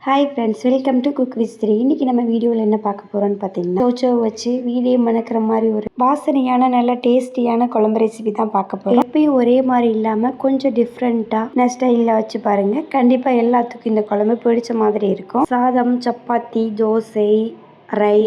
Hi friends, welcome to cook with Sri. இன்றைக்கி நம்ம வீடியோவில் என்ன பார்க்க போகிறோன்னு பார்த்தீங்கன்னா, சௌச்சௌ வச்சு வீடே மணக்கிற மாதிரி ஒரு வாசனையான நல்ல டேஸ்டியான குழம்பு ரெசிபி தான் பார்க்க போகிறோம். எப்பயும் ஒரே மாதிரி இல்லாமல் கொஞ்சம் டிஃப்ரெண்ட்டாக ஸ்டைலில் வச்சு பாருங்கள். கண்டிப்பாக எல்லாத்துக்கும் இந்த குழம்பு பிடிச்ச மாதிரி இருக்கும். சாதம், சப்பாத்தி, தோசை,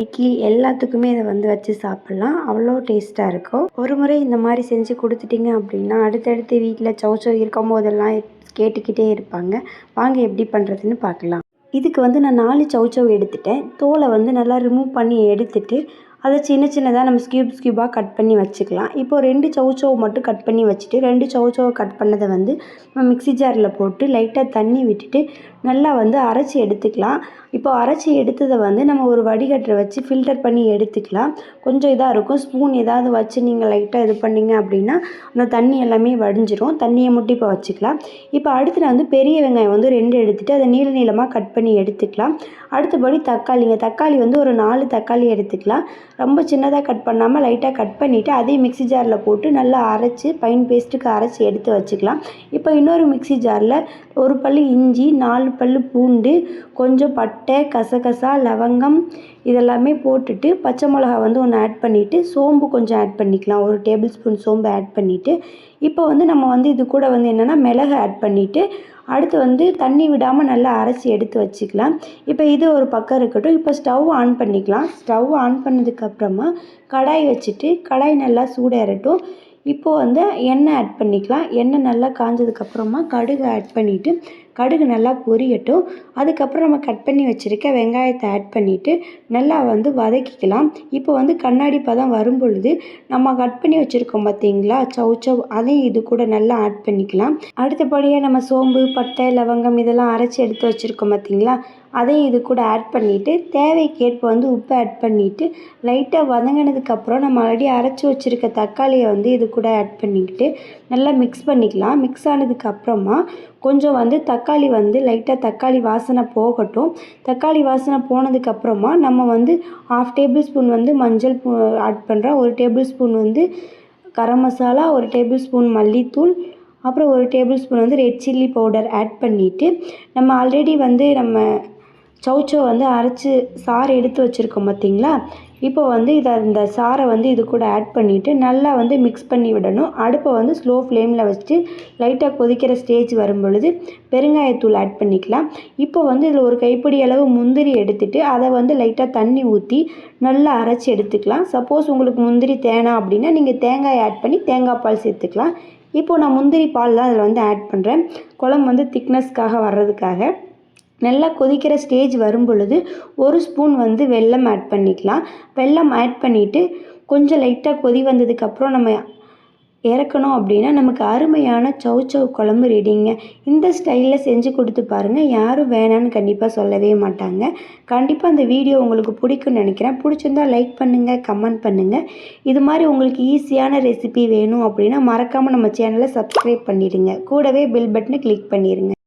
இட்லி எல்லாத்துக்குமே இதை வச்சு சாப்பிட்லாம். அவ்வளோ டேஸ்ட்டாக இருக்கும். ஒரு முறை இந்த மாதிரி செஞ்சு கொடுத்துட்டிங்க அப்படின்னா அடுத்தடுத்து வீட்டில் சௌச்சௌ இருக்கும் போதெல்லாம் கேட்டுக்கிட்டே இருப்பாங்க. வாங்க எப்படி பண்ணுறதுன்னு பார்க்கலாம். இதுக்கு நான் 4 சௌச்சௌ எடுத்துட்டேன். தோலை நல்லா ரிமூவ் பண்ணி எடுத்துட்டு அதை சின்ன சின்னதாக நம்ம ஸ்கியூபாக கட் பண்ணி வச்சுக்கலாம். இப்போது 2 சௌச்சௌ மட்டும் கட் பண்ணி வச்சுட்டு 2 சௌச்சௌ கட் பண்ணதை நம்ம மிக்ஸி ஜாரில் போட்டு லைட்டாக தண்ணி விட்டுட்டு நல்லா அரைச்சி எடுத்துக்கலாம். இப்போது அரைச்சி எடுத்ததை நம்ம ஒரு வடிகட்டரை வச்சு ஃபில்டர் பண்ணி எடுத்துக்கலாம். கொஞ்சம் இதாக இருக்கும். ஸ்பூன் ஏதாவது வச்சு நீங்கள் லைட்டாக இது பண்ணிங்க அப்படின்னா அந்த தண்ணி எல்லாமே வடிஞ்சிரும். தண்ணியை மட்டும் இப்போ வச்சுக்கலாம். இப்போ அடுத்து பெரிய வெங்காயம் 2 எடுத்துகிட்டு அதை நீளமாக கட் பண்ணி எடுத்துக்கலாம். அடுத்தபடி தக்காளி ஒரு 4 தக்காளி எடுத்துக்கலாம். ரொம்ப சின்னதாக கட் பண்ணாமல் லைட்டாக கட் பண்ணிவிட்டு அதையும் மிக்ஸி ஜாரில் போட்டு நல்லா அரைச்சி ஃபைன் பேஸ்ட்டுக்கு அரைச்சி எடுத்து வச்சுக்கலாம். இப்போ இன்னொரு மிக்ஸி ஜாரில் ஒரு பல் இஞ்சி, 4 பல் பூண்டு, கொஞ்சம் பட்டை, கசகசா, லவங்கம் இதெல்லாமே போட்டுட்டு பச்சை மிளகா 1 ஆட் பண்ணிவிட்டு சோம்பு கொஞ்சம் ஆட் பண்ணிக்கலாம். 1 டேபிள் ஸ்பூன் சோம்பு ஆட் பண்ணிவிட்டு இப்போ நம்ம இது கூட என்னென்னா மிளகு ஆட் பண்ணிவிட்டு அடுத்து தண்ணி விடாமல் நல்லா அரைச்சி எடுத்து வச்சுக்கலாம். இப்போ இது ஒரு பக்கம் இருக்கட்டும். இப்போ ஸ்டவ் ஆன் பண்ணிக்கலாம். ஸ்டவ் ஆன் பண்ணதுக்கப்புறமா கடாய் வச்சுட்டு கடாய் நல்லா சூடேறட்டும். இப்போது எண்ணெய் ஆட் பண்ணிக்கலாம். எண்ணெய் நல்லா காஞ்சதுக்கப்புறமா கடுகு ஆட் பண்ணிவிட்டு கடுகு நல்லா பொரியட்டும். அதுக்கப்புறம் நம்ம கட் பண்ணி வச்சுருக்க வெங்காயத்தை ஆட் பண்ணிவிட்டு நல்லா வதக்கிக்கலாம். இப்போ கண்ணாடி பதம் வரும் பொழுது நம்ம கட் பண்ணி வச்சுருக்கோம் பார்த்தீங்களா சௌச்சௌ, அதையும் இது கூட நல்லா ஆட் பண்ணிக்கலாம். அடுத்தபடியாக நம்ம சோம்பு, பட்டை, லவங்கம் இதெல்லாம் அரைச்சி எடுத்து வச்சுருக்கோம் பார்த்தீங்களா, அதையும் இது கூட ஆட் பண்ணிவிட்டு தேவைக்கேற்ப உப்பு ஆட் பண்ணிவிட்டு லைட்டாக வதங்கினதுக்கப்புறம் நம்ம ஆல்ரெடி அரைச்சி வச்சுருக்க தக்காளியை இது கூட ஆட் பண்ணிக்கிட்டு நல்லா மிக்ஸ் பண்ணிக்கலாம். மிக்ஸ் ஆனதுக்கப்புறமா கொஞ்சம் தக்காளி லைட்டாக தக்காளி வாசனை போகட்டும். தக்காளி வாசனை போனதுக்கப்புறமா நம்ம 1/2 டேபிள் ஸ்பூன் மஞ்சள் ஆட் பண்ணுறோம். 1 tablespoon garam masala, 1 tablespoon மல்லித்தூள், அப்புறம் 1 tablespoon red chilli powder add பண்ணிவிட்டு நம்ம ஆல்ரெடி நம்ம சௌச்சௌ அரைச்சி சாறு எடுத்து வச்சுருக்கோம் பார்த்தீங்களா, இப்போ இந்த சாறை இது கூட ஆட் பண்ணிவிட்டு நல்லா மிக்ஸ் பண்ணி விடணும். அடுப்பை ஸ்லோ ஃப்ளேமில் வச்சுட்டு லைட்டாக கொதிக்கிற ஸ்டேஜ் வரும் பொழுது பெருங்காயத்தூள் ஆட் பண்ணிக்கலாம். இப்போ இதில் ஒரு கைப்பிடி அளவு முந்திரி எடுத்துகிட்டு அதை லைட்டாக தண்ணி ஊற்றி நல்லா அரைச்சி எடுத்துக்கலாம். சப்போஸ் உங்களுக்கு முந்திரி தேனா அப்படின்னா நீங்கள் தேங்காய் ஆட் பண்ணி தேங்காய் பால் சேர்த்துக்கலாம். இப்போது நான் முந்திரி பால் தான் அதில் ஆட் பண்ணுறேன். குழம்பு திக்னஸ்க்காக வர்றதுக்காக. நல்லா கொதிக்கிற ஸ்டேஜ் வரும் பொழுது 1 ஸ்பூன் வெல்லம் ஆட் பண்ணிக்கலாம். வெல்லம் ஆட் பண்ணிவிட்டு கொஞ்சம் லைட்டாக கொதி வந்ததுக்கப்புறம் நம்ம இறக்கணும் அப்படின்னா நமக்கு அருமையான சௌச்சௌ குழம்பு ரெடிங்க. இந்த ஸ்டைலில் செஞ்சு கொடுத்து பாருங்கள். யாரும் வேணான்னு கண்டிப்பாக சொல்லவே மாட்டாங்க. கண்டிப்பாக அந்த வீடியோ உங்களுக்கு பிடிக்கும்னு நினைக்கிறேன். பிடிச்சிருந்தால் லைக் பண்ணுங்கள், கமெண்ட் பண்ணுங்கள். இது மாதிரி உங்களுக்கு ஈஸியான ரெசிபி வேணும் அப்படின்னா மறக்காமல் நம்ம சேனலை சப்ஸ்கிரைப் பண்ணிடுங்க. கூடவே பெல் பட்டனை கிளிக் பண்ணிடுங்க.